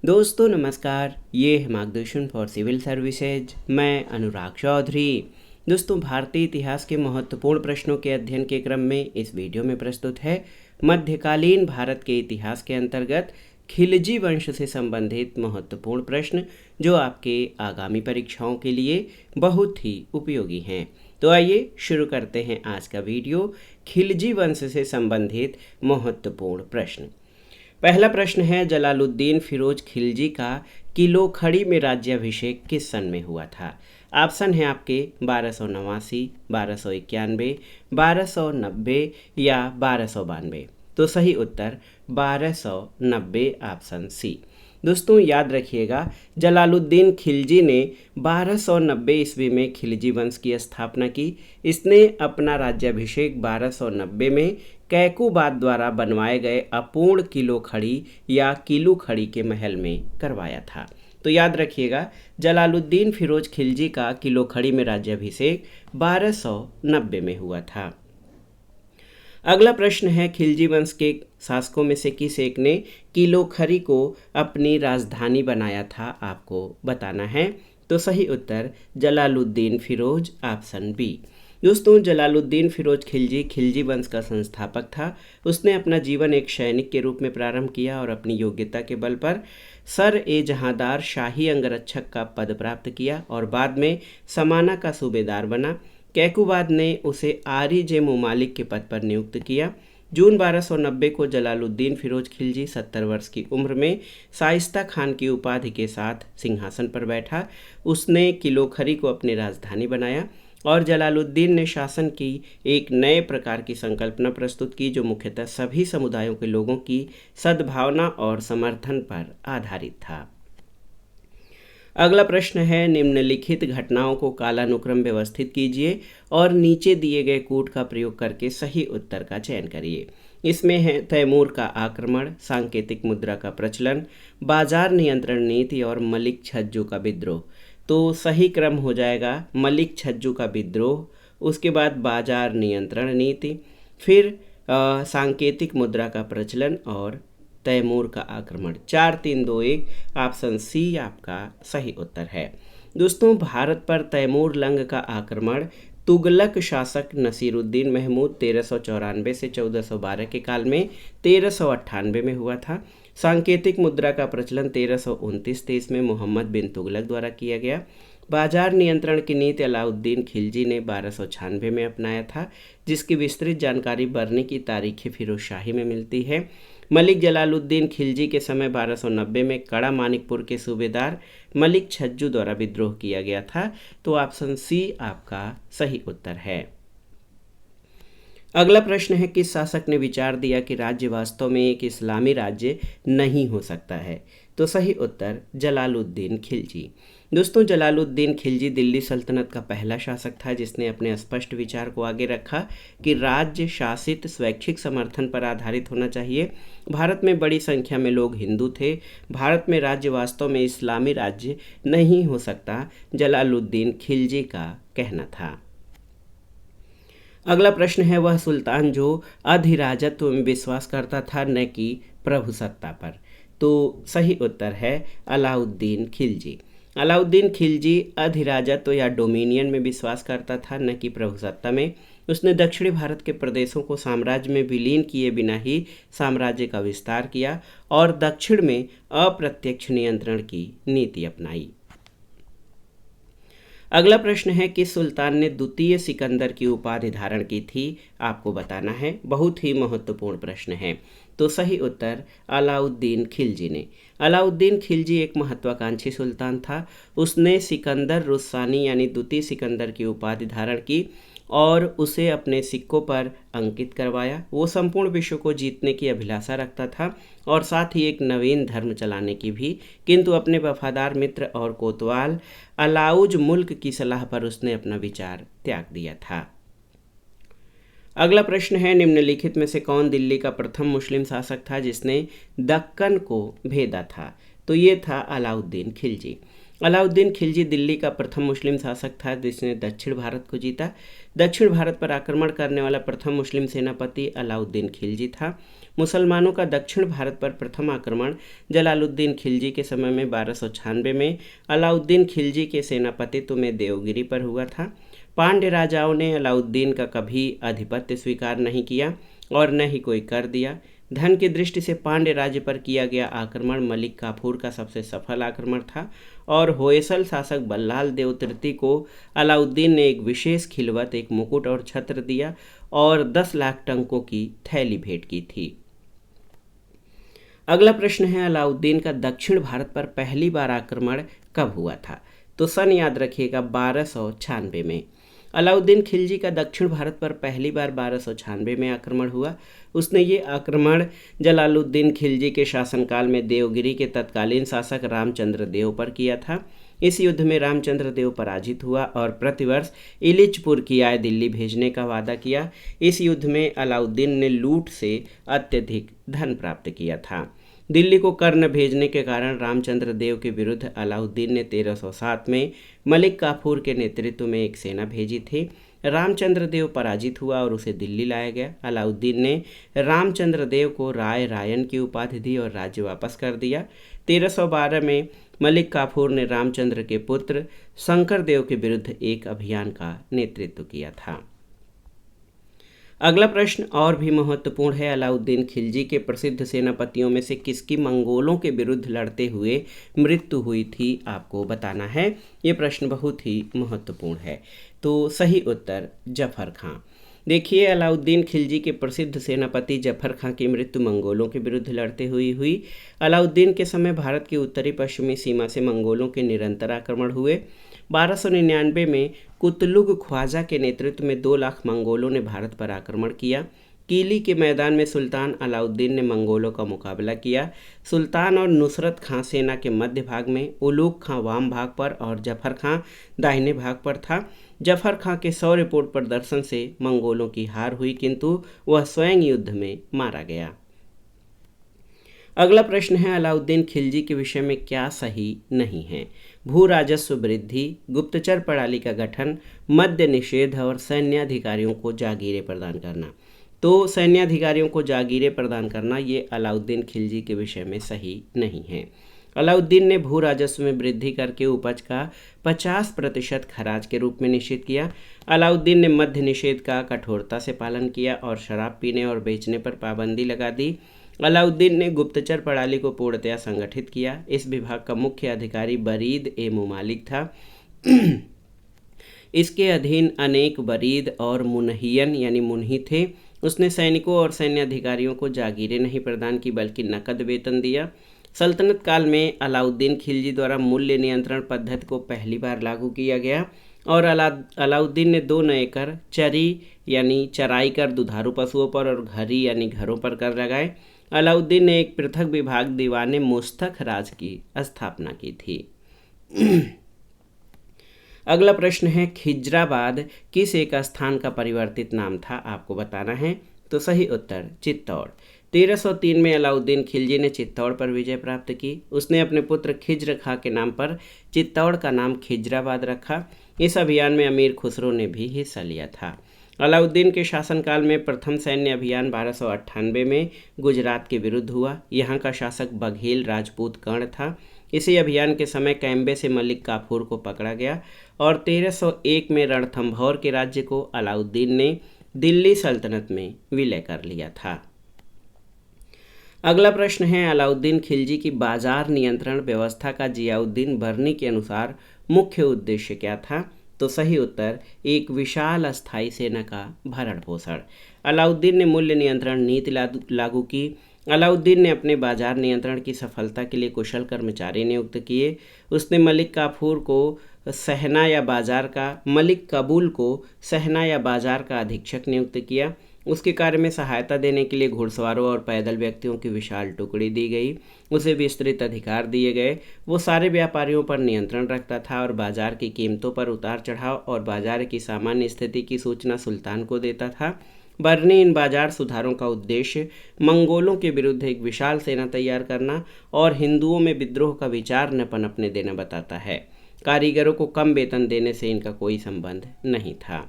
दोस्तों नमस्कार, ये है मार्गदर्शन फॉर सिविल सर्विसेज। मैं अनुराग चौधरी। दोस्तों, भारतीय इतिहास के महत्वपूर्ण प्रश्नों के अध्ययन के क्रम में इस वीडियो में प्रस्तुत है मध्यकालीन भारत के इतिहास के अंतर्गत खिलजी वंश से संबंधित महत्वपूर्ण प्रश्न, जो आपके आगामी परीक्षाओं के लिए बहुत ही उपयोगी हैं। तो आइए शुरू करते हैं आज का वीडियो। खिलजी वंश से संबंधित महत्वपूर्ण प्रश्न। पहला प्रश्न है, जलालुद्दीन फिरोज खिलजी का किलो खड़ी में राज्याभिषेक किस सन में हुआ था? ऑप्शन है आपके 1289, 1291, 1290 या 1292। तो सही उत्तर 1290, ऑप्शन सी। दोस्तों याद रखिएगा, जलालुद्दीन खिलजी ने 1290 ईस्वी में खिलजी वंश की स्थापना की। इसने अपना राज्याभिषेक 1290 में कैकुबाद द्वारा बनवाए गए अपूर्ण किलो खड़ी या किलू खड़ी के महल में करवाया था। तो याद रखिएगा, जलालुद्दीन फिरोज खिलजी का किलो खड़ी में राज्याभिषेक 1290 में हुआ था। अगला प्रश्न है, खिलजी वंश के शासकों में से किस एक ने किलो खड़ी को अपनी राजधानी बनाया था? आपको बताना है। तो सही उत्तर जलालुद्दीन फिरोज, ऑप्शन बी। दोस्तों, जलालुद्दीन फिरोज खिलजी खिलजी वंश का संस्थापक था। उसने अपना जीवन एक सैनिक के रूप में प्रारंभ किया और अपनी योग्यता के बल पर सर ए जहांदार शाही अंगरक्षक का पद प्राप्त किया और बाद में समाना का सूबेदार बना। कैकुबाद ने उसे आरी जे मुमालिक के पद पर नियुक्त किया। जून 1290 को जलालुद्दीन फिरोज खिलजी 70 वर्ष की उम्र में शाइस्ता खान की उपाधि के साथ सिंहासन पर बैठा। उसने किलो खड़ी को अपनी राजधानी बनाया और जलालुद्दीन ने शासन की एक नए प्रकार की संकल्पना प्रस्तुत की, जो मुख्यतः सभी समुदायों के लोगों की सद्भावना और समर्थन पर आधारित था। अगला प्रश्न है, निम्नलिखित घटनाओं को कालानुक्रम व्यवस्थित कीजिए और नीचे दिए गए कूट का प्रयोग करके सही उत्तर का चयन करिए। इसमें है तैमूर का आक्रमण, सांकेतिक मुद्रा का प्रचलन, बाजार नियंत्रण नीति और मलिक छज्जू का विद्रोह। तो सही क्रम हो जाएगा मलिक छज्जू का विद्रोह, उसके बाद बाजार नियंत्रण नीति, फिर सांकेतिक मुद्रा का प्रचलन और तैमूर का आक्रमण। 4 3 2 1, ऑप्शन सी आपका सही उत्तर है। दोस्तों, भारत पर तैमूर लंग का आक्रमण तुगलक शासक नसीरुद्दीन महमूद 1394 से 1412 के काल में 1398 में हुआ था। सांकेतिक मुद्रा का प्रचलन 1329-30 में मोहम्मद बिन तुगलक द्वारा किया गया। बाजार नियंत्रण की नीति अलाउद्दीन खिलजी ने 1296 में अपनाया था, जिसकी विस्तृत जानकारी बरनी की तारीख फिरोजशाही में मिलती है। मलिक जलालुद्दीन खिलजी के समय 1290 में कड़ा मानिकपुर के सूबेदार मलिक छज्जू द्वारा विद्रोह किया गया था। तो ऑप्शन सी आपका सही उत्तर है। अगला प्रश्न है, किस शासक ने विचार दिया कि राज्य वास्तव में एक इस्लामी राज्य नहीं हो सकता है? तो सही उत्तर जलालुद्दीन खिलजी। दोस्तों, जलालुद्दीन खिलजी दिल्ली सल्तनत का पहला शासक था जिसने अपने स्पष्ट विचार को आगे रखा कि राज्य शासित स्वैच्छिक समर्थन पर आधारित होना चाहिए। भारत में बड़ी संख्या में लोग हिंदू थे। भारत में राज्य वास्तव में इस्लामी राज्य नहीं हो सकता, जलालुद्दीन खिलजी का कहना था। अगला प्रश्न है, वह सुल्तान जो अधिराजत्व में विश्वास करता था न कि प्रभुसत्ता पर? तो सही उत्तर है अलाउद्दीन खिलजी। अलाउद्दीन खिलजी अधिराजत्व या डोमिनियन में विश्वास करता था, न कि प्रभुसत्ता में। उसने दक्षिणी भारत के प्रदेशों को साम्राज्य में विलीन किए बिना ही साम्राज्य का विस्तार किया और दक्षिण में अप्रत्यक्ष नियंत्रण की नीति अपनाई। अगला प्रश्न है, किस सुल्तान ने द्वितीय सिकंदर की उपाधि धारण की थी? आपको बताना है। बहुत ही महत्वपूर्ण प्रश्न है। तो सही उत्तर अलाउद्दीन खिलजी ने। अलाउद्दीन खिलजी एक महत्वाकांक्षी सुल्तान था। उसने सिकंदर रुस्सानी यानी द्वितीय सिकंदर की उपाधि धारण की और उसे अपने सिक्कों पर अंकित करवाया। वो संपूर्ण विश्व को जीतने की अभिलाषा रखता था और साथ ही एक नवीन धर्म चलाने की भी, किंतु अपने वफादार मित्र और कोतवाल अलाउज मुल्क की सलाह पर उसने अपना विचार त्याग दिया था। अगला प्रश्न है, निम्नलिखित में से कौन दिल्ली का प्रथम मुस्लिम शासक था जिसने दक्कन को भेदा था? तो ये था अलाउद्दीन खिलजी। अलाउद्दीन खिलजी दिल्ली का प्रथम मुस्लिम शासक था जिसने दक्षिण भारत को जीता। दक्षिण भारत पर आक्रमण करने वाला प्रथम मुस्लिम सेनापति अलाउद्दीन खिलजी था। मुसलमानों का दक्षिण भारत पर प्रथम आक्रमण जलालुद्दीन खिलजी के समय में 1296 में अलाउद्दीन खिलजी के सेनापतित्व में देवगिरी पर हुआ था। पांड्य राजाओं ने अलाउद्दीन का कभी आधिपत्य स्वीकार नहीं किया और न ही कोई कर दिया। धन की दृष्टि से पांड्य राज्य पर किया गया आक्रमण मलिक काफूर का सबसे सफल आक्रमण था और होयसल शासक बल्लाल देव तृतीय को अलाउद्दीन ने एक विशेष खिलवत, एक मुकुट और छत्र दिया और 10 लाख टंकों की थैली भेंट की थी। अगला प्रश्न है, अलाउद्दीन का दक्षिण भारत पर पहली बार आक्रमण कब हुआ था? तो सन याद रखिएगा 1296 में। अलाउद्दीन खिलजी का दक्षिण भारत पर पहली बार 1296 में आक्रमण हुआ। उसने ये आक्रमण जलालुद्दीन खिलजी के शासनकाल में देवगिरी के तत्कालीन शासक रामचंद्र देव पर किया था। इस युद्ध में रामचंद्र देव पराजित हुआ और प्रतिवर्ष इलिचपुर की आय दिल्ली भेजने का वादा किया। इस युद्ध में अलाउद्दीन ने लूट से अत्यधिक धन प्राप्त किया था। दिल्ली को कर्ण भेजने के कारण रामचंद्र देव के विरुद्ध अलाउद्दीन ने 1307 में मलिक काफूर के नेतृत्व में एक सेना भेजी थी। रामचंद्र देव पराजित हुआ और उसे दिल्ली लाया गया। अलाउद्दीन ने रामचंद्र देव को राय रायन की उपाधि दी और राज्य वापस कर दिया। 1312 में मलिक काफूर ने रामचंद्र के पुत्र शंकर देव के विरुद्ध एक अभियान का नेतृत्व किया था। अगला प्रश्न और भी महत्वपूर्ण है, अलाउद्दीन खिलजी के प्रसिद्ध सेनापतियों में से किसकी मंगोलों के विरुद्ध लड़ते हुए मृत्यु हुई थी, आपको बताना है। ये प्रश्न बहुत ही महत्वपूर्ण है। तो सही उत्तर जफर खां। देखिए, अलाउद्दीन खिलजी के प्रसिद्ध सेनापति जफर खां की मृत्यु मंगोलों के विरुद्ध लड़ते हुई। अलाउद्दीन के समय भारत की उत्तरी पश्चिमी सीमा से मंगोलों के निरंतर आक्रमण हुए। 1299 में कुतलुग ख्वाजा के नेतृत्व में 2 लाख मंगोलों ने भारत पर आक्रमण किया। किली के मैदान में सुल्तान अलाउद्दीन ने मंगोलों का मुकाबला किया। सुल्तान और नुसरत खां सेना के मध्य भाग में, उलूग खां वाम भाग पर और जफर खां दाहिने भाग पर था। जफर खां के शौर्यपूर्ण प्रदर्शन से मंगोलों की हार हुई, किंतु वह स्वयं युद्ध में मारा गया। अगला प्रश्न है, अलाउद्दीन खिलजी के विषय में क्या सही नहीं है? भू राजस्व वृद्धि, गुप्तचर प्रणाली का गठन, मद्य निषेध और सैन्याधिकारियों को जागीरें प्रदान करना। तो सैन्याधिकारियों को जागीरें प्रदान करना ये अलाउद्दीन खिलजी के विषय में सही नहीं है। अलाउद्दीन ने भू राजस्व में वृद्धि करके उपज का 50% खराज के रूप में निश्चित किया। अलाउद्दीन ने मद्य निषेध का कठोरता से पालन किया और शराब पीने और बेचने पर पाबंदी लगा दी। अलाउद्दीन ने गुप्तचर प्रणाली को पूर्णतया संगठित किया। इस विभाग का मुख्य अधिकारी बरीद ए मुमालिक था। इसके अधीन अनेक बरीद और मुनहियन यानी मुन्ही थे। उसने सैनिकों और सैन्य अधिकारियों को जागीरें नहीं प्रदान की बल्कि नकद वेतन दिया। सल्तनत काल में अलाउद्दीन खिलजी द्वारा मूल्य नियंत्रण पद्धति को पहली बार लागू किया गया और अलाउद्दीन ने 2 नए कर, चरी यानी चराई कर दुधारू पशुओं पर और घरी यानी घरों पर कर लगाए। अलाउद्दीन ने एक पृथक विभाग दीवाने मुस्तक राज की स्थापना की थी। अगला प्रश्न है, खिजराबाद किस एक स्थान का परिवर्तित नाम था, आपको बताना है। तो सही उत्तर चित्तौड़। 1303 में अलाउद्दीन खिलजी ने चित्तौड़ पर विजय प्राप्त की। उसने अपने पुत्र खिज्र खां के नाम पर चित्तौड़ का नाम खिजराबाद रखा। इस अभियान में अमीर खुसरो ने भी हिस्सा लिया था। अलाउद्दीन के शासनकाल में प्रथम सैन्य अभियान 1298 में गुजरात के विरुद्ध हुआ। यहाँ का शासक बघेल राजपूत कर्ण था। इसी अभियान के समय कैम्बे से मलिक काफूर को पकड़ा गया और 1301 में रणथंभौर के राज्य को अलाउद्दीन ने दिल्ली सल्तनत में विलय कर लिया था। अगला प्रश्न है, अलाउद्दीन खिलजी की बाजार नियंत्रण व्यवस्था का जियाउद्दीन बर्नी के अनुसार मुख्य उद्देश्य क्या था? तो सही उत्तर एक विशाल अस्थायी सेना का भरण पोषण। अलाउद्दीन ने मूल्य नियंत्रण नीति लागू की। अलाउद्दीन ने अपने बाजार नियंत्रण की सफलता के लिए कुशल कर्मचारी नियुक्त किए। उसने मलिक काफूर को सहना या बाजार का, मलिक कबूल को सहना या बाजार का अधीक्षक नियुक्त किया। उसके कार्य में सहायता देने के लिए घुड़सवारों और पैदल व्यक्तियों की विशाल टुकड़ी दी गई। उसे विस्तृत अधिकार दिए गए। वो सारे व्यापारियों पर नियंत्रण रखता था और बाजार की कीमतों पर उतार चढ़ाव और बाजार की सामान्य स्थिति की सूचना सुल्तान को देता था। बर्नी इन बाजार सुधारों का उद्देश्य मंगोलों के विरुद्ध एक विशाल सेना तैयार करना और हिंदुओं में विद्रोह का विचार न पनपने देना बताता है। कारीगरों को कम वेतन देने से इनका कोई संबंध नहीं था।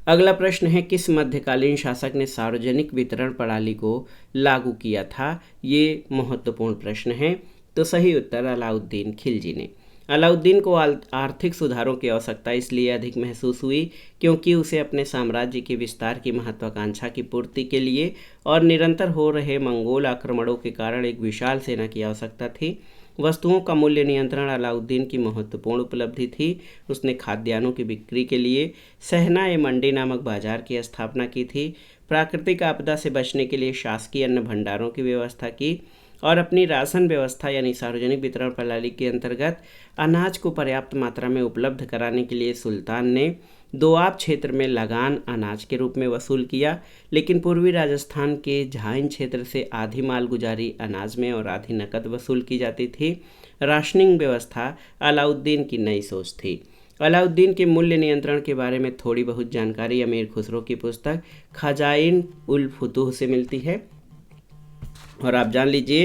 अगला प्रश्न है, किस मध्यकालीन शासक ने सार्वजनिक वितरण प्रणाली को लागू किया था? ये महत्वपूर्ण प्रश्न है। तो सही उत्तर अलाउद्दीन खिलजी ने। अलाउद्दीन को आर्थिक सुधारों की आवश्यकता इसलिए अधिक महसूस हुई क्योंकि उसे अपने साम्राज्य के विस्तार की महत्वाकांक्षा की पूर्ति के लिए और निरंतर हो रहे मंगोल आक्रमणों के कारण एक विशाल सेना की आवश्यकता थी। वस्तुओं का मूल्य नियंत्रण अलाउद्दीन की महत्वपूर्ण उपलब्धि थी। उसने खाद्यान्नों की बिक्री के लिए सहना ए मंडी नामक बाजार की स्थापना की थी। प्राकृतिक आपदा से बचने के लिए शासकीय अन्न भंडारों की व्यवस्था की और अपनी राशन व्यवस्था यानी सार्वजनिक वितरण प्रणाली के अंतर्गत अनाज को पर्याप्त मात्रा में उपलब्ध कराने के लिए सुल्तान ने दोआब क्षेत्र में लगान अनाज के रूप में वसूल किया, लेकिन पूर्वी राजस्थान के झाइन क्षेत्र से आधी मालगुजारी अनाज में और आधी नकद वसूल की जाती थी। राशनिंग व्यवस्था अलाउद्दीन की नई सोच थी। अलाउद्दीन के मूल्य नियंत्रण के बारे में थोड़ी बहुत जानकारी अमीर खुसरो की पुस्तक खजाइन उल फुतूह से मिलती है। और आप जान लीजिए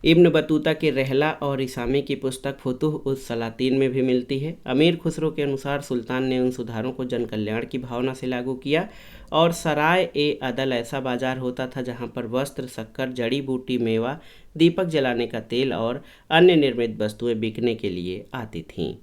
इब्न बतूता के रहला और इसामी की पुस्तक फुतूह उस सलातीन में भी मिलती है। अमीर खुसरो के अनुसार सुल्तान ने उन सुधारों को जन कल्याण की भावना से लागू किया और सराय ए अदल ऐसा बाजार होता था जहां पर वस्त्र, शक्कर, जड़ी बूटी, मेवा, दीपक जलाने का तेल और अन्य निर्मित वस्तुएं बिकने के लिए आती थीं।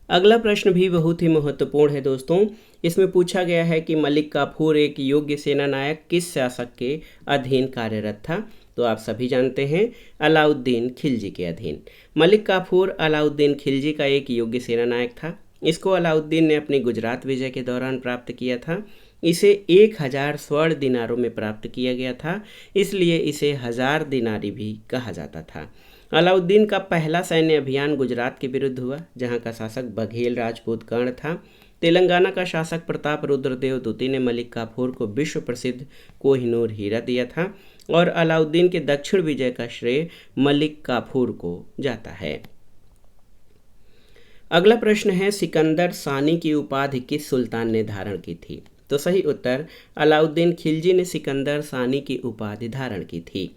अगला प्रश्न भी बहुत ही महत्वपूर्ण है दोस्तों। इसमें पूछा गया है कि मलिक काफूर एक योग्य सेना नायक किस शासक के अधीन कार्यरत था? तो आप सभी जानते हैं अलाउद्दीन खिलजी के अधीन। मलिक काफूर अलाउद्दीन खिलजी का एक योग्य सेना नायक था। इसको अलाउद्दीन ने अपनी गुजरात विजय के दौरान प्राप्त किया था। इसे 1000 स्वर्ण दिनारों में प्राप्त किया गया था, इसलिए इसे 1000 दिनारी भी कहा जाता था। अलाउद्दीन का पहला सैन्य अभियान गुजरात के विरुद्ध हुआ, जहां का शासक बघेल राजपूत कर्ण था। तेलंगाना का शासक प्रताप रुद्रदेव द्वितीय ने मलिक काफूर को विश्व प्रसिद्ध कोहिनूर हीरा दिया था और अलाउद्दीन के दक्षिण विजय का श्रेय मलिक काफूर को जाता है। अगला प्रश्न है, सिकंदर सानी की उपाधि किस सुल्तान ने धारण की थी? तो सही उत्तर अलाउद्दीन खिलजी ने सिकंदर सानी की उपाधि धारण की थी।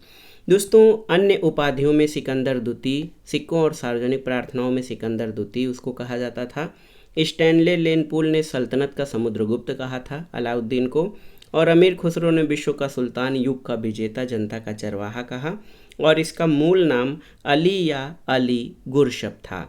दोस्तों, अन्य उपाधियों में सिकंदर द्वितीय, सिक्कों और सार्वजनिक प्रार्थनाओं में सिकंदर द्वितीय उसको कहा जाता था। स्टैनले लेनपुल ने सल्तनत का समुद्रगुप्त कहा था अलाउद्दीन को, और अमीर खुसरो ने विश्व का सुल्तान, युग का विजेता, जनता का चरवाहा कहा, और इसका मूल नाम अली या अली गुरशब था।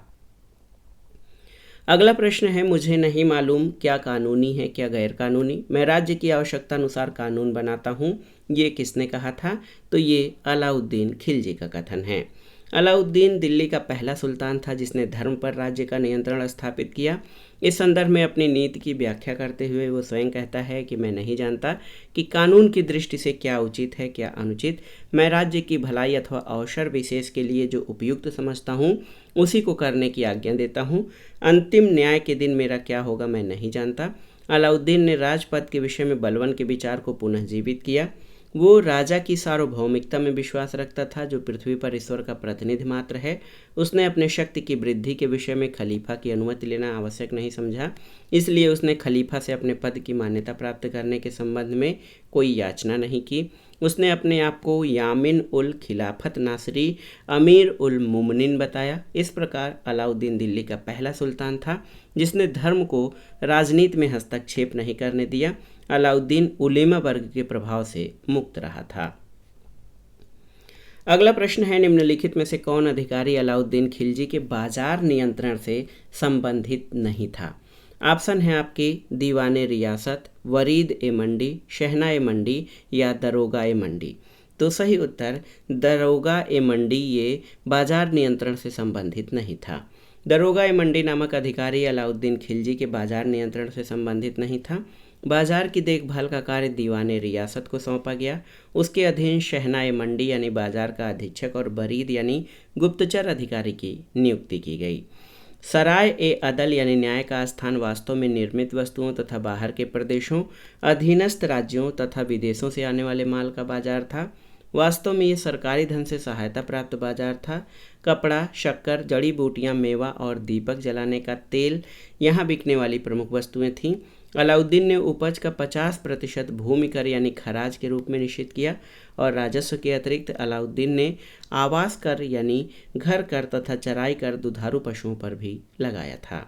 अगला प्रश्न है, मुझे नहीं मालूम क्या कानूनी है क्या गैर कानूनी, मैं राज्य की आवश्यकता अनुसार कानून बनाता हूँ, ये किसने कहा था? तो ये अलाउद्दीन खिलजी का कथन है। अलाउद्दीन दिल्ली का पहला सुल्तान था जिसने धर्म पर राज्य का नियंत्रण स्थापित किया। इस संदर्भ में अपनी नीति की व्याख्या करते हुए वो स्वयं कहता है कि मैं नहीं जानता कि कानून की दृष्टि से क्या उचित है क्या अनुचित, मैं राज्य की भलाई अथवा अवसर विशेष के लिए जो उपयुक्त समझता हूँ उसी को करने की आज्ञा देता हूँ। अंतिम न्याय के दिन मेरा क्या होगा मैं नहीं जानता। अलाउद्दीन ने राजपद के विषय में बलवन के विचार को पुनः जीवित किया। वो राजा की सार्वभौमिकता में विश्वास रखता था जो पृथ्वी पर ईश्वर का प्रतिनिधि मात्र है। उसने अपने शक्ति की वृद्धि के विषय में खलीफा की अनुमति लेना आवश्यक नहीं समझा, इसलिए उसने खलीफा से अपने पद की मान्यता प्राप्त करने के संबंध में कोई याचना नहीं की। उसने अपने आप को यामिन उल खिलाफत नासरी अमीर उल मुमनिन बताया। इस प्रकार अलाउद्दीन दिल्ली का पहला सुल्तान था जिसने धर्म को राजनीति में हस्तक्षेप नहीं करने दिया। अलाउद्दीन उलेमा वर्ग के प्रभाव से मुक्त रहा था। अगला प्रश्न है, निम्नलिखित में से कौन अधिकारी अलाउद्दीन खिलजी के बाजार नियंत्रण से संबंधित नहीं था? ऑप्शन है आपके दीवाने रियासत, वरीद ए मंडी, शहना ए मंडी या दरोगा ए मंडी। तो सही उत्तर दरोगा ए मंडी ये बाजार नियंत्रण से संबंधित नहीं था। दरोगा ए मंडी नामक अधिकारी अलाउद्दीन खिलजी के बाजार नियंत्रण से संबंधित नहीं था। बाजार की देखभाल का कार्य दीवाने रियासत को सौंपा गया। उसके अधीन शहना ए मंडी यानी बाजार का अधीक्षक और बरीद यानी गुप्तचर अधिकारी की नियुक्ति की गई। सराय ए अदल यानी न्याय का स्थान वास्तव में निर्मित वस्तुओं तथा बाहर के प्रदेशों, अधीनस्थ राज्यों तथा विदेशों से आने वाले माल का बाजार था। वास्तव में ये सरकारी धन से सहायता प्राप्त बाजार था। कपड़ा, शक्कर, जड़ी बूटियां, मेवा और दीपक जलाने का तेल यहाँ बिकने वाली प्रमुख वस्तुएं थीं। अलाउद्दीन ने उपज का 50% भूमि कर यानी खराज के रूप में निश्चित किया और राजस्व के अतिरिक्त अलाउद्दीन ने आवास कर यानी घर कर तथा चराई कर दुधारू पशुओं पर भी लगाया था।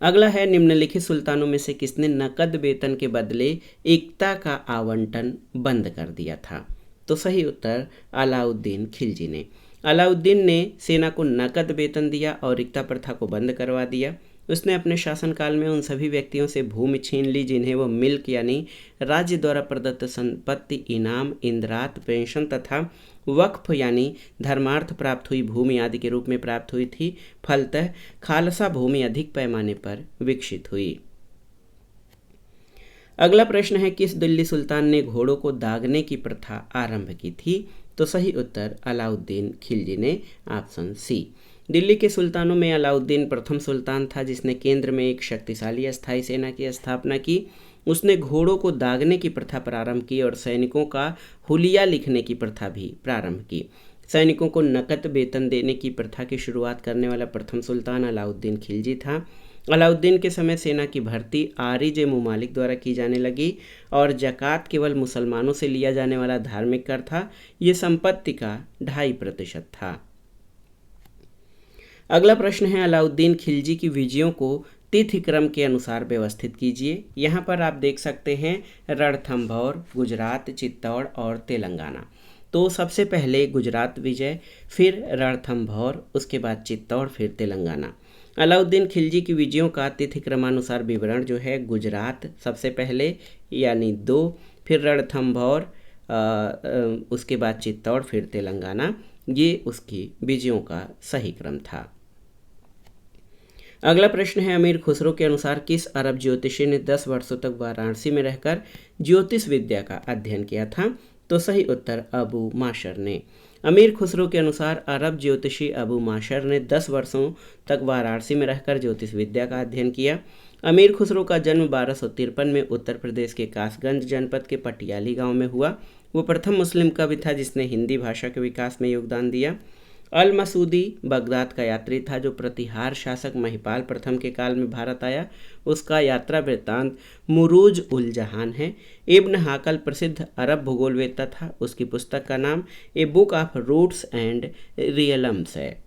अगला है, निम्नलिखित सुल्तानों में से किसने नकद वेतन के बदले एकता का आवंटन बंद कर दिया था? तो सही उत्तर अलाउद्दीन खिलजी ने। अलाउद्दीन ने सेना को नकद वेतन दिया और एकता प्रथा को बंद करवा दिया। उसने अपने शासनकाल में उन सभी व्यक्तियों से भूमि छीन ली जिन्हें वह मिल्क यानी राज्य द्वारा प्रदत्त संपत्ति, इनाम, इंदरात, पेंशन तथा वक्फ यानी धर्मार्थ प्राप्त हुई भूमि आदि के रूप में प्राप्त हुई थी। फलतः खालसा भूमि अधिक पैमाने पर विकसित हुई। अगला प्रश्न है, किस दिल्ली सुल्तान ने घोड़ों को दागने की प्रथा आरंभ की थी? तो सही उत्तर अलाउद्दीन खिलजी ने, ऑप्शन सी। दिल्ली के सुल्तानों में अलाउद्दीन प्रथम सुल्तान था जिसने केंद्र में एक शक्तिशाली अस्थायी सेना की स्थापना की। उसने घोड़ों को दागने की प्रथा प्रारंभ की और सैनिकों का हुलिया लिखने की प्रथा भी प्रारंभ की। सैनिकों को नकद वेतन देने की प्रथा की शुरुआत करने वाला प्रथम सुल्तान अलाउद्दीन खिलजी था। अलाउद्दीन के समय सेना की भर्ती आरिज मुमालिक द्वारा की जाने लगी और जक़ात केवल मुसलमानों से लिया जाने वाला धार्मिक कर था। ये संपत्ति का 2.5% था। अगला प्रश्न है, अलाउद्दीन खिलजी की विजयों को तिथि क्रम के अनुसार व्यवस्थित कीजिए। यहाँ पर आप देख सकते हैं रणथंभौर, गुजरात, चित्तौड़ और तेलंगाना। तो सबसे पहले गुजरात विजय, फिर रणथंभौर, उसके बाद चित्तौड़, फिर तेलंगाना। अलाउद्दीन खिलजी की विजयों का तिथि क्रमानुसार विवरण जो है, गुजरात सबसे पहले यानी 2, फिर रणथंभौर, उसके बाद चित्तौड़, फिर तेलंगाना। ये उसकी विजयों का सही क्रम था। अगला प्रश्न है, अमीर खुसरो के अनुसार किस अरब ज्योतिषी ने 10 वर्षों तक वाराणसी में रहकर ज्योतिष विद्या का अध्ययन किया था? तो सही उत्तर अबू माशर ने। अमीर खुसरो के अनुसार अरब ज्योतिषी अबू माशर ने 10 वर्षों तक वाराणसी में रहकर ज्योतिष विद्या का अध्ययन किया। अमीर खुसरो का जन्म 1253 में उत्तर प्रदेश के कासगंज जनपद के पटियाली गांव में हुआ। वो प्रथम मुस्लिम कवि था जिसने हिंदी भाषा के विकास में योगदान दिया। अल मसूदी बगदाद का यात्री था जो प्रतिहार शासक महिपाल प्रथम के काल में भारत आया। उसका यात्रा वृत्तांत मुरूज उल जहान है। इब्न हाकल प्रसिद्ध अरब भूगोलवेत्ता था। उसकी पुस्तक का नाम a book of roots and realms है।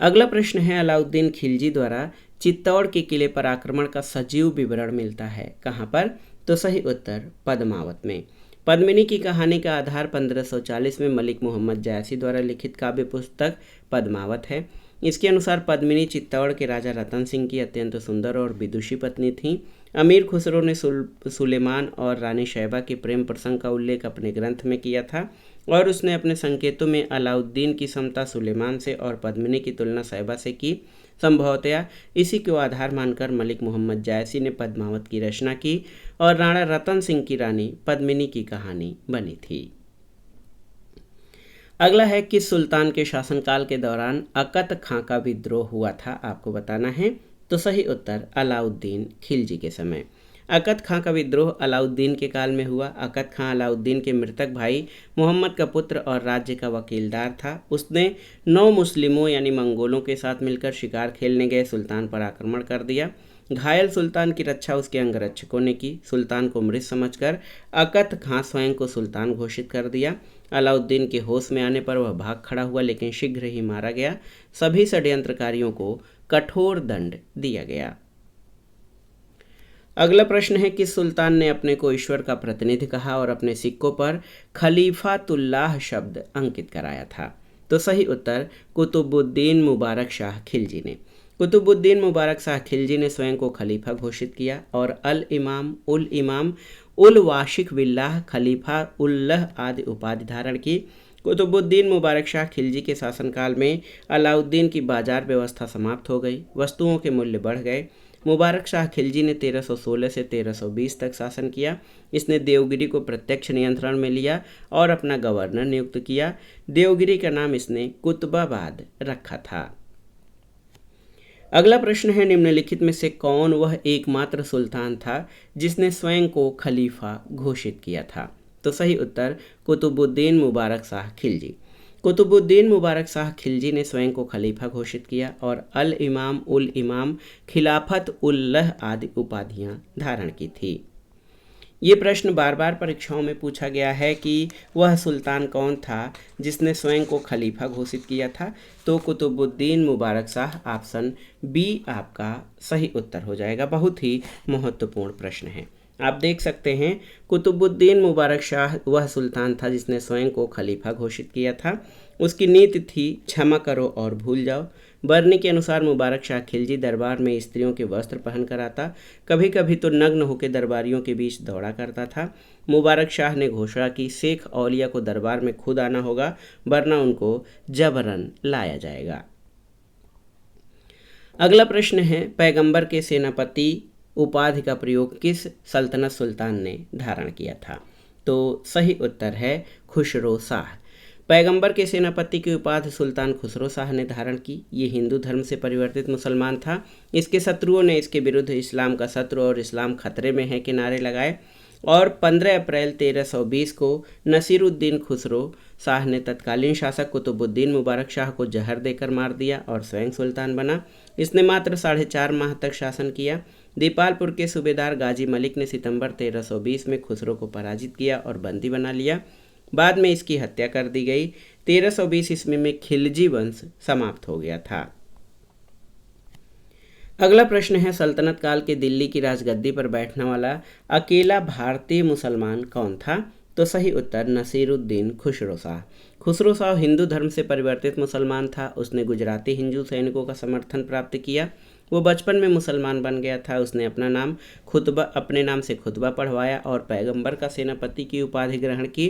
अगला प्रश्न है, अलाउद्दीन खिलजी द्वारा चित्तौड़ के किले पर आक्रमण का सजीव विवरण मिलता है कहाँ पर? तो सही उत्तर पद्मावत में। पद्मिनी की कहानी का आधार 1540 में मलिक मोहम्मद जायसी द्वारा लिखित काव्य पुस्तक पद्मावत है। इसके अनुसार पद्मिनी चित्तौड़ के राजा रतन सिंह की अत्यंत सुंदर और विदुषी पत्नी थी। अमीर खुसरो ने सुलेमान और रानी शैबा के प्रेम प्रसंग का उल्लेख अपने ग्रंथ में किया था और उसने अपने संकेतों में अलाउद्दीन की समता सुलेमान से और पद्मिनी की तुलना शैबा से की। संभवतया इसी को आधार मानकर मलिक मोहम्मद जायसी ने पद्मावत की रचना की और राणा रतन सिंह की रानी पद्मिनी की कहानी बनी थी। अगला है, किस सुल्तान के शासनकाल के दौरान अकत खां का विद्रोह हुआ था? आपको बताना है। तो सही उत्तर अलाउद्दीन खिलजी के समय। अकत खां का विद्रोह अलाउद्दीन के काल में हुआ। अकत खां अलाउद्दीन के मृतक भाई मोहम्मद का पुत्र और राज्य का वकीलदार था। उसने 9 मुस्लिमों यानी मंगोलों के साथ मिलकर शिकार खेलने गए सुल्तान पर आक्रमण कर दिया। घायल सुल्तान की रक्षा उसके अंगरक्षकों ने की। सुल्तान को मृत समझकर अकत खां स्वयं को सुल्तान घोषित कर दिया। अलाउद्दीन के होश में आने पर वह भाग खड़ा हुआ लेकिन शीघ्र ही मारा गया। सभी षड्यंत्रकारियों को कठोर दंड दिया गया। अगला प्रश्न है, किस सुल्तान ने अपने को ईश्वर का प्रतिनिधि कहा और अपने सिक्कों पर खलीफातुल्लाह शब्द अंकित कराया था? तो सही उत्तर कुतुबुद्दीन मुबारक शाह खिलजी ने। कुतुबुद्दीन मुबारक शाह खिलजी ने स्वयं को खलीफा घोषित किया और अल इमाम उल वाशिक बिल्लाह, खलीफा उल्लह आदि उपाधि धारण की। कुतुबुद्दीन मुबारक शाह खिलजी के शासनकाल में अलाउद्दीन की बाजार व्यवस्था समाप्त हो गई। वस्तुओं के मूल्य बढ़ गए। मुबारक शाह खिलजी ने 1316 से 1320 तक शासन किया। इसने देवगिरी को प्रत्यक्ष नियंत्रण में लिया और अपना गवर्नर नियुक्त किया। देवगिरी का नाम इसने कुतुबाबाद रखा था। अगला प्रश्न है, निम्नलिखित में से कौन वह एकमात्र सुल्तान था जिसने स्वयं को खलीफा घोषित किया था? तो सही उत्तर कुतुबुद्दीन मुबारक शाह खिलजी। कुतुबुद्दीन मुबारक शाह खिलजी ने स्वयं को खलीफा घोषित किया और अल इमाम, खिलाफत उल्लह आदि उपाधियां धारण की थी। ये प्रश्न बार बार परीक्षाओं में पूछा गया है कि वह सुल्तान कौन था जिसने स्वयं को खलीफा घोषित किया था। तो कुतुबुद्दीन मुबारक शाह, ऑप्शन बी आपका सही उत्तर हो जाएगा। बहुत ही महत्वपूर्ण प्रश्न है। आप देख सकते हैं, कुतुबुद्दीन मुबारक शाह वह सुल्तान था जिसने स्वयं को खलीफा घोषित किया था। उसकी नीति थी क्षमा करो और भूल जाओ। बरनी के अनुसार मुबारक शाह खिलजी दरबार में स्त्रियों के वस्त्र पहन कर आता, कभी कभी तो नग्न होकर दरबारियों के बीच दौड़ा करता था। मुबारक शाह ने घोषणा की शेख औलिया को दरबार में खुद आना होगा, वरना उनको जबरन लाया जाएगा। अगला प्रश्न है, पैगंबर के सेनापति उपाधि का प्रयोग किस सल्तनत सुल्तान ने धारण किया था। तो सही उत्तर है खुसरो शाह। पैगंबर के सेनापति की उपाधि सुल्तान खुसरो शाह ने धारण की। ये हिंदू धर्म से परिवर्तित मुसलमान था। इसके शत्रुओं ने इसके विरुद्ध इस्लाम का शत्रु और इस्लाम खतरे में है के नारे लगाए और 15 अप्रैल 1320 को नसीरुद्दीन खुसरो शाह ने तत्कालीन शासक कुतुबुद्दीन मुबारक शाह को जहर देकर मार दिया और स्वयं सुल्तान बना। इसने मात्र 4.5 माह तक शासन किया। दीपालपुर के सूबेदार गाजी मलिक ने सितंबर 1320 में खुसरो को पराजित किया और बंदी बना लिया। बाद में इसकी हत्या कर दी गई। 1320 ईस्वी में खिलजी वंश समाप्त हो गया था। अगला प्रश्न है, सल्तनत काल के दिल्ली की राजगद्दी पर बैठने वाला अकेला भारतीय मुसलमान कौन था। तो सही उत्तर नसीरुद्दीन खुसरो शाह। खुसरो शाह हिंदू धर्म से परिवर्तित मुसलमान था। उसने गुजराती हिंदू सैनिकों का समर्थन प्राप्त किया। वो बचपन में मुसलमान बन गया था। उसने अपने नाम से खुतबा पढ़वाया और पैगंबर का सेनापति की उपाधि ग्रहण की,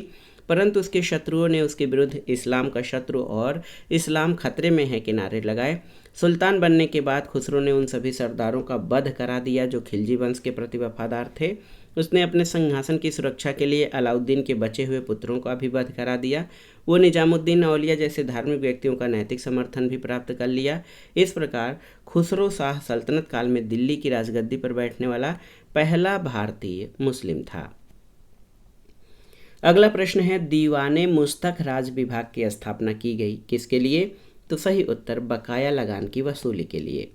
परंतु उसके शत्रुओं ने उसके विरुद्ध इस्लाम का शत्रु और इस्लाम खतरे में है के नारे लगाए। सुल्तान बनने के बाद खुसरो ने उन सभी सरदारों का वध करा दिया जो खिलजी वंश के प्रति वफादार थे। उसने अपने सिंहासन की सुरक्षा के लिए अलाउद्दीन के बचे हुए पुत्रों का भी वध करा दिया। वो निजामुद्दीन औलिया जैसे धार्मिक व्यक्तियों का नैतिक समर्थन भी प्राप्त कर लिया। इस प्रकार खुसरो शाह सल्तनत काल में दिल्ली की राजगद्दी पर बैठने वाला पहला भारतीय मुस्लिम था। अगला प्रश्न है, दीवाने मुस्तक राज विभाग की स्थापना की गई किसके लिए। तो सही उत्तर बकाया लगान की वसूली के लिए।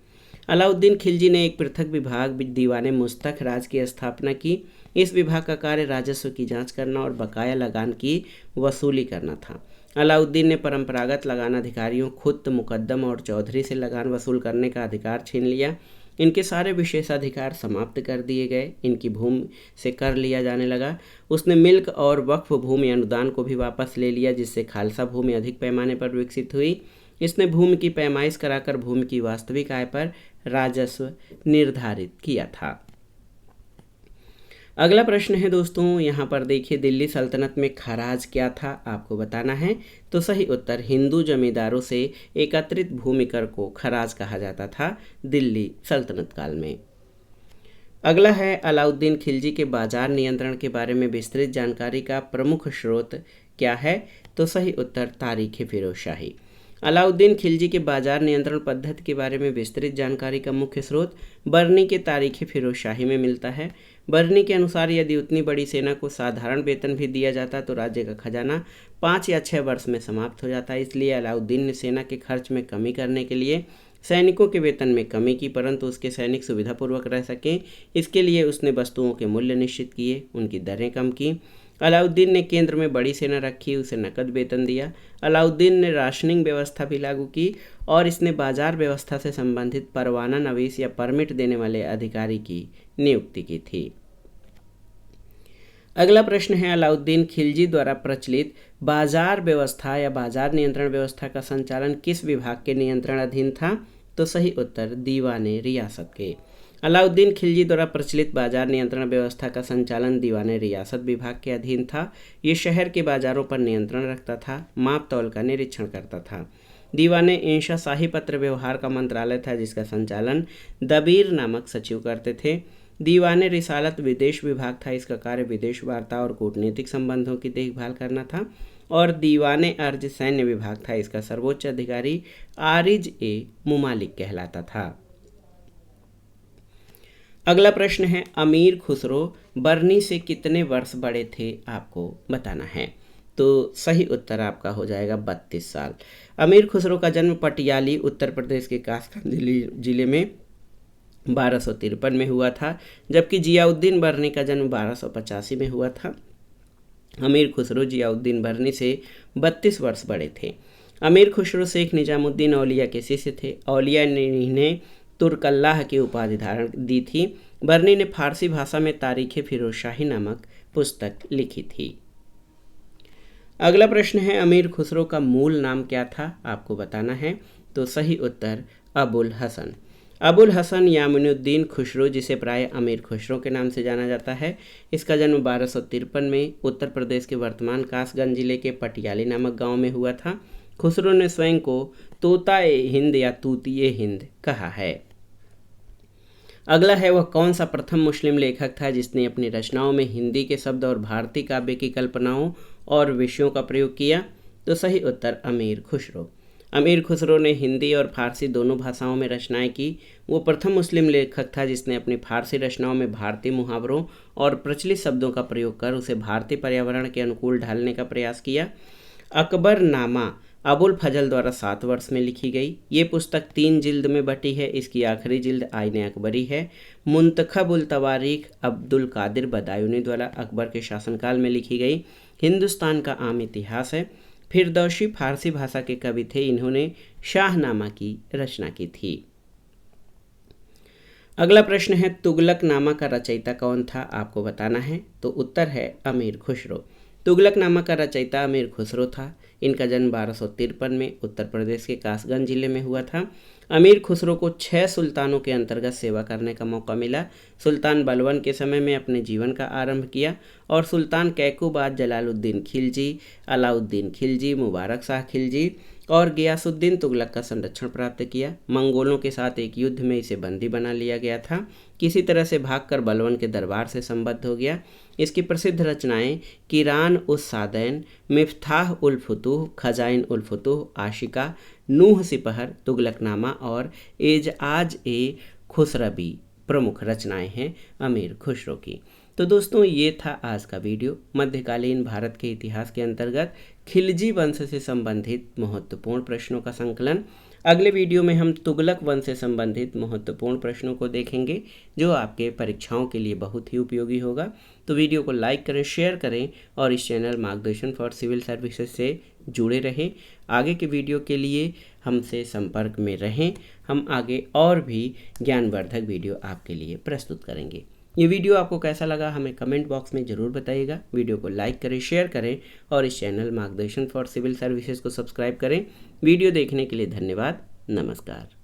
अलाउद्दीन खिलजी ने एक पृथक विभाग दीवाने मुस्तक राज की स्थापना की। इस विभाग का कार्य राजस्व की जांच करना और बकाया लगान की वसूली करना था। अलाउद्दीन ने परंपरागत लगान अधिकारियों खुद मुकद्दम और चौधरी से लगान वसूल करने का अधिकार छीन लिया। इनके सारे विशेषाधिकार समाप्त कर दिए गए। इनकी भूमि से कर लिया जाने लगा। उसने मिल्क और वक्फ भूमि अनुदान को भी वापस ले लिया, जिससे खालसा भूमि अधिक पैमाने पर विकसित हुई। इसने भूमि की पैमाइश कराकर भूमि की वास्तविक आय पर राजस्व निर्धारित किया था। अगला प्रश्न है दोस्तों, यहाँ पर देखिए, दिल्ली सल्तनत में खराज क्या था आपको बताना है। तो सही उत्तर हिंदू जमींदारों से एकत्रित भूमि कर को खराज कहा जाता था दिल्ली सल्तनत काल में। अगला है, अलाउद्दीन खिलजी के बाजार नियंत्रण के बारे में विस्तृत जानकारी का प्रमुख स्रोत क्या है। तो सही उत्तर तारीख फिरोजशाही। अलाउद्दीन खिलजी के बाजार नियंत्रण पद्धति के बारे में विस्तृत जानकारी का मुख्य स्रोत बरनी के तारीख फिरोजशाही में मिलता है। बरनी के अनुसार यदि उतनी बड़ी सेना को साधारण वेतन भी दिया जाता तो राज्य का खजाना 5 या 6 वर्ष में समाप्त हो जाता। इसलिए अलाउद्दीन ने सेना के खर्च में कमी करने के लिए सैनिकों के वेतन में कमी की, परंतु उसके सैनिक सुविधापूर्वक रह सकें इसके लिए उसने वस्तुओं के मूल्य निश्चित किए, उनकी दरें कम की। अलाउद्दीन ने केंद्र में बड़ी सेना रखी, उसे नकद वेतन दिया। अलाउद्दीन ने राशनिंग व्यवस्था भी लागू की और इसने बाजार व्यवस्था से संबंधित परवाना नवीस या परमिट देने वाले अधिकारी की नियुक्ति की थी। अगला प्रश्न है, अलाउद्दीन खिलजी द्वारा प्रचलित बाजार व्यवस्था या बाजार नियंत्रण व्यवस्था का संचालन किस विभाग के नियंत्रण अधीन था। तो सही उत्तर दीवाने रियासत के। अलाउद्दीन खिलजी द्वारा प्रचलित बाजार नियंत्रण व्यवस्था का संचालन दीवाने रियासत विभाग के अधीन था। ये शहर के बाजारों पर नियंत्रण रखता था, माप तौल का निरीक्षण करता था। दीवाने इंशा शाही पत्र व्यवहार का मंत्रालय था जिसका संचालन दबीर नामक सचिव करते थे। दीवाने रिसालत विदेश विभाग था, इसका कार्य विदेश वार्ता और कूटनीतिक संबंधों की देखभाल करना था। और दीवाने अर्ज सैन्य विभाग था, इसका सर्वोच्च अधिकारी आरिज ए मुमालिक कहलाता था। अगला प्रश्न है, अमीर खुसरो बरनी से कितने वर्ष बड़े थे आपको बताना है। तो सही उत्तर आपका हो जाएगा 32 साल। अमीर खुसरो का जन्म पटियाली उत्तर प्रदेश के कासगंज जिले में 1253 में हुआ था, जबकि जियाउद्दीन बर्नी का जन्म 1285 में हुआ था। अमीर खुसरो जियाउद्दीन बर्नी से 32 वर्ष बड़े थे। अमीर खुसरो शेख निजामुद्दीन औलिया के शिष्य थे। औलिया ने इन्हें तुर्कल्लाह की उपाधि धारण दी थी। बर्नी ने फारसी भाषा में तारीख़ फिरोजशाही नामक पुस्तक लिखी थी। अगला प्रश्न है, अमीर खुसरो का मूल नाम क्या था, आपको बताना है। तो सही उत्तर अबुल हसन। अबुल हसन यामिनुद्दीन खुसरो, जिसे प्राय अमीर खुसरो के नाम से जाना जाता है, इसका जन्म 1253 में उत्तर प्रदेश के वर्तमान कासगंज जिले के पटियाली नामक गांव में हुआ था। खुसरो ने स्वयं को तोता-ए हिंद या तूती-ए हिंद कहा है। अगला है, वह कौन सा प्रथम मुस्लिम लेखक था जिसने अपनी रचनाओं में हिंदी के शब्द और भारतीय काव्य की कल्पनाओं और विषयों का प्रयोग किया। तो सही उत्तर अमीर खुसरो। अमीर खुसरो ने हिंदी और फारसी दोनों भाषाओं में रचनाएं की। वो प्रथम मुस्लिम लेखक था जिसने अपनी फारसी रचनाओं में भारतीय मुहावरों और प्रचलित शब्दों का प्रयोग कर उसे भारतीय पर्यावरण के अनुकूल ढालने का प्रयास किया। अकबरनामा अबुल फजल द्वारा 7 वर्ष में लिखी गई। ये पुस्तक 3 जिल्द में बटी है। इसकी आखिरी जिल्द आईने अकबरी है। मुंतखब उल तवारीख अब्दुल कादिर बदायूनी द्वारा अकबर के शासनकाल में लिखी गई हिंदुस्तान का आम इतिहास है। फिरदौसी फारसी भाषा के कवि थे। इन्होंने शाहनामा की रचना की थी। अगला प्रश्न है, तुगलकनामा का रचयिता कौन था, आपको बताना है। तो उत्तर है अमीर खुसरो। तुगलकनामा का रचयिता अमीर खुसरो था। इनका जन्म 1253 में उत्तर प्रदेश के कासगंज जिले में हुआ था। अमीर खुसरो को 6 सुल्तानों के अंतर्गत सेवा करने का मौका मिला। सुल्तान बलवन के समय में अपने जीवन का आरंभ किया और सुल्तान कैकूबाद जलालुद्दीन खिलजी, अलाउद्दीन खिलजी, मुबारक शाह खिलजी और गियासुद्दीन तुगलक का संरक्षण प्राप्त किया। मंगोलों के साथ एक युद्ध में इसे बंदी बना लिया गया था। किसी तरह से भागकर बलवन के दरबार से संबद्ध हो गया। इसकी प्रसिद्ध रचनाएं किरान उस सादैन, मिफ्ताह उल फुतूह, खजाइन उल फुतूह, आशिका, नूह सिपहर, तुगलकनामा और एजाज ए खुसरवी प्रमुख रचनाएं हैं अमीर खुसरो की। तो दोस्तों, ये था आज का वीडियो। मध्यकालीन भारत के इतिहास के अंतर्गत खिलजी वंश से संबंधित महत्वपूर्ण प्रश्नों का संकलन। अगले वीडियो में हम तुगलक वंश से संबंधित महत्वपूर्ण प्रश्नों को देखेंगे, जो आपके परीक्षाओं के लिए बहुत ही उपयोगी होगा। तो वीडियो को लाइक करें, शेयर करें और इस चैनल मार्गदर्शन फॉर सिविल सर्विसेज से जुड़े रहें। आगे के वीडियो के लिए हमसे संपर्क में रहें। हम आगे और भी ज्ञानवर्धक वीडियो आपके लिए प्रस्तुत करेंगे। ये वीडियो आपको कैसा लगा हमें कमेंट बॉक्स में ज़रूर बताइएगा। वीडियो को लाइक करें, शेयर करें और इस चैनल मार्गदर्शन फॉर सिविल सर्विसेज को सब्सक्राइब करें। वीडियो देखने के लिए धन्यवाद। नमस्कार।